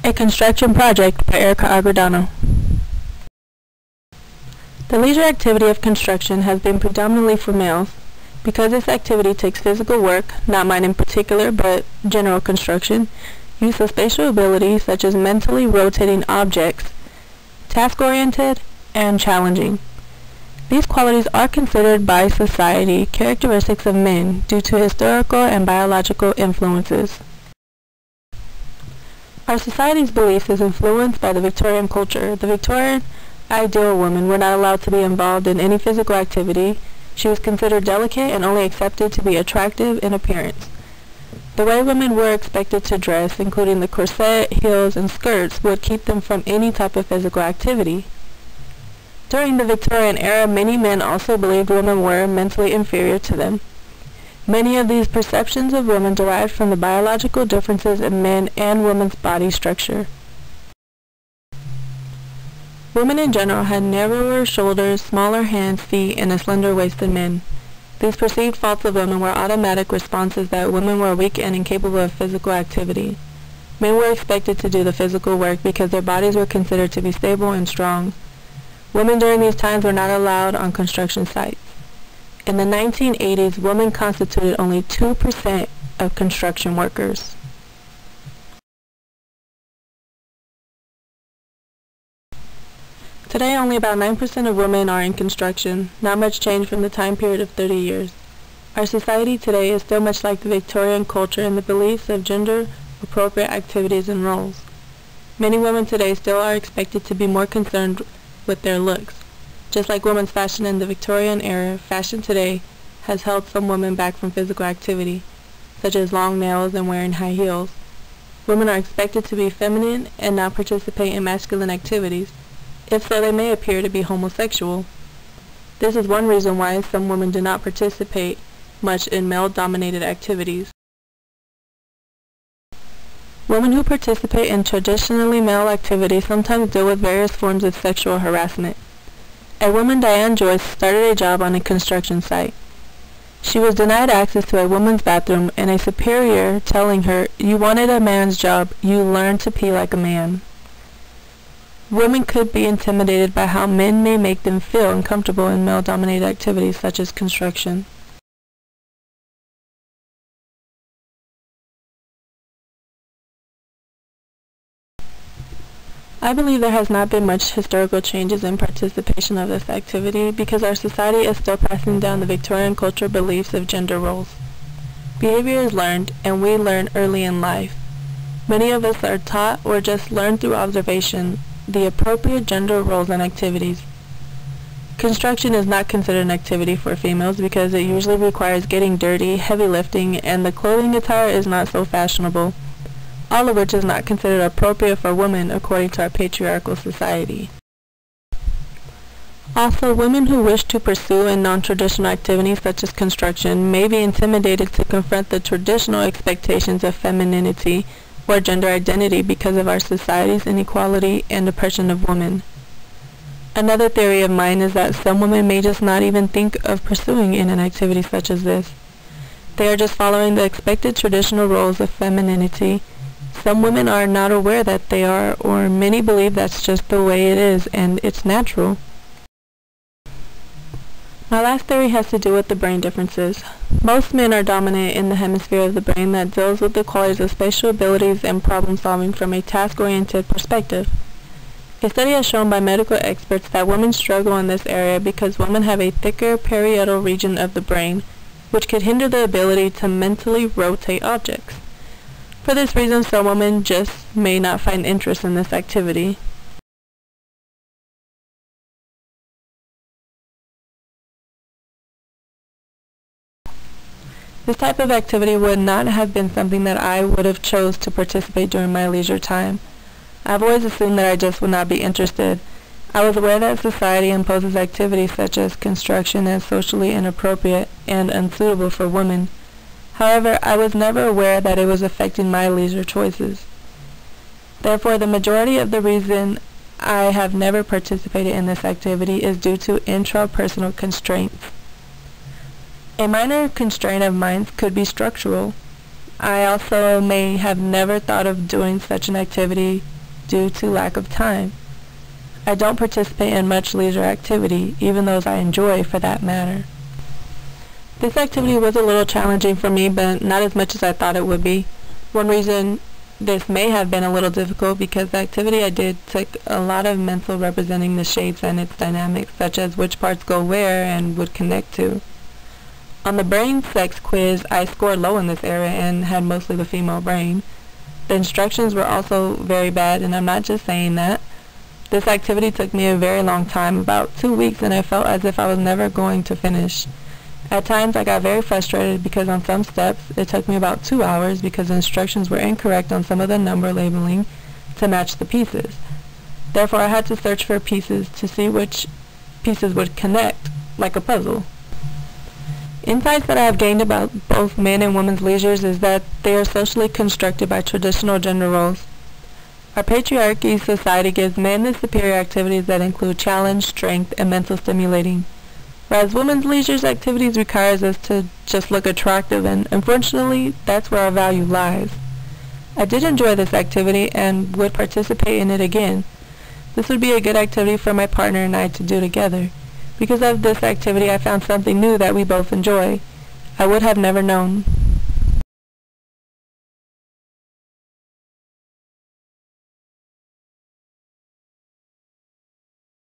A Construction Project by Erica Agredano. The leisure activity of construction has been predominantly for males. Because this activity takes physical work, not mine in particular, but general construction, use of spatial abilities such as mentally rotating objects, task-oriented, and challenging. These qualities are considered by society characteristics of men due to historical and biological influences. Our society's beliefs is influenced by the Victorian culture. The Victorian ideal woman were not allowed to be involved in any physical activity. She was considered delicate and only accepted to be attractive in appearance. The way women were expected to dress, including the corset, heels, and skirts, would keep them from any type of physical activity. During the Victorian era, many men also believed women were mentally inferior to them. Many of these perceptions of women derived from the biological differences in men and women's body structure. Women in general had narrower shoulders, smaller hands, feet, and a slender waist than men. These perceived faults of women were automatic responses that women were weak and incapable of physical activity. Men were expected to do the physical work because their bodies were considered to be stable and strong. Women during these times were not allowed on construction sites. In the 1980s, women constituted only 2% of construction workers. Today, only about 9% of women are in construction, not much change from the time period of 30 years. Our society today is still much like the Victorian culture in the beliefs of gender-appropriate activities and roles. Many women today still are expected to be more concerned with their looks. Just like women's fashion in the Victorian era, fashion today has held some women back from physical activity, such as long nails and wearing high heels. Women are expected to be feminine and not participate in masculine activities. If so, they may appear to be homosexual. This is one reason why some women do not participate much in male-dominated activities. Women who participate in traditionally male activities sometimes deal with various forms of sexual harassment. A woman, Diane Joyce, started a job on a construction site. She was denied access to a woman's bathroom and a superior telling her, "You wanted a man's job, you learned to pee like a man." Women could be intimidated by how men may make them feel uncomfortable in male-dominated activities such as construction. I believe there has not been much historical changes in participation of this activity because our society is still passing down the Victorian culture beliefs of gender roles. Behavior is learned, and we learn early in life. Many of us are taught or just learn through observation the appropriate gender roles and activities. Construction is not considered an activity for females because it usually requires getting dirty, heavy lifting, and the clothing attire is not so fashionable, all of which is not considered appropriate for women according to our patriarchal society. Also, women who wish to pursue a non-traditional activities such as construction may be intimidated to confront the traditional expectations of femininity or gender identity because of our society's inequality and oppression of women. Another theory of mine is that some women may just not even think of pursuing in an activity such as this. They are just following the expected traditional roles of femininity. Some women are not aware that they are, or many believe that's just the way it is and it's natural. My last theory has to do with the brain differences. Most men are dominant in the hemisphere of the brain that deals with the qualities of spatial abilities and problem solving from a task-oriented perspective. A study has shown by medical experts that women struggle in this area because women have a thicker parietal region of the brain, which could hinder the ability to mentally rotate objects. For this reason, some women just may not find interest in this activity. This type of activity would not have been something that I would have chose to participate during my leisure time. I've always assumed that I just would not be interested. I was aware that society imposes activities such as construction as socially inappropriate and unsuitable for women. However, I was never aware that it was affecting my leisure choices. Therefore, the majority of the reason I have never participated in this activity is due to intrapersonal constraints. A minor constraint of mine could be structural. I also may have never thought of doing such an activity due to lack of time. I don't participate in much leisure activity, even those I enjoy for that matter. This activity was a little challenging for me, but not as much as I thought it would be. One reason this may have been a little difficult because the activity I did took a lot of mental representing the shapes and its dynamics, such as which parts go where and would connect to. On the brain sex quiz, I scored low in this area and had mostly the female brain. The instructions were also very bad, and I'm not just saying that. This activity took me a very long time, about 2 weeks, and I felt as if I was never going to finish. At times I got very frustrated because on some steps it took me about 2 hours because the instructions were incorrect on some of the number labeling to match the pieces. Therefore I had to search for pieces to see which pieces would connect, like a puzzle. Insights that I have gained about both men and women's leisures is that they are socially constructed by traditional gender roles. Our patriarchy society gives men the superior activities that include challenge, strength, and mental stimulating, whereas women's leisure activities requires us to just look attractive, and unfortunately, that's where our value lies. I did enjoy this activity and would participate in it again. This would be a good activity for my partner and I to do together. Because of this activity, I found something new that we both enjoy. I would have never known.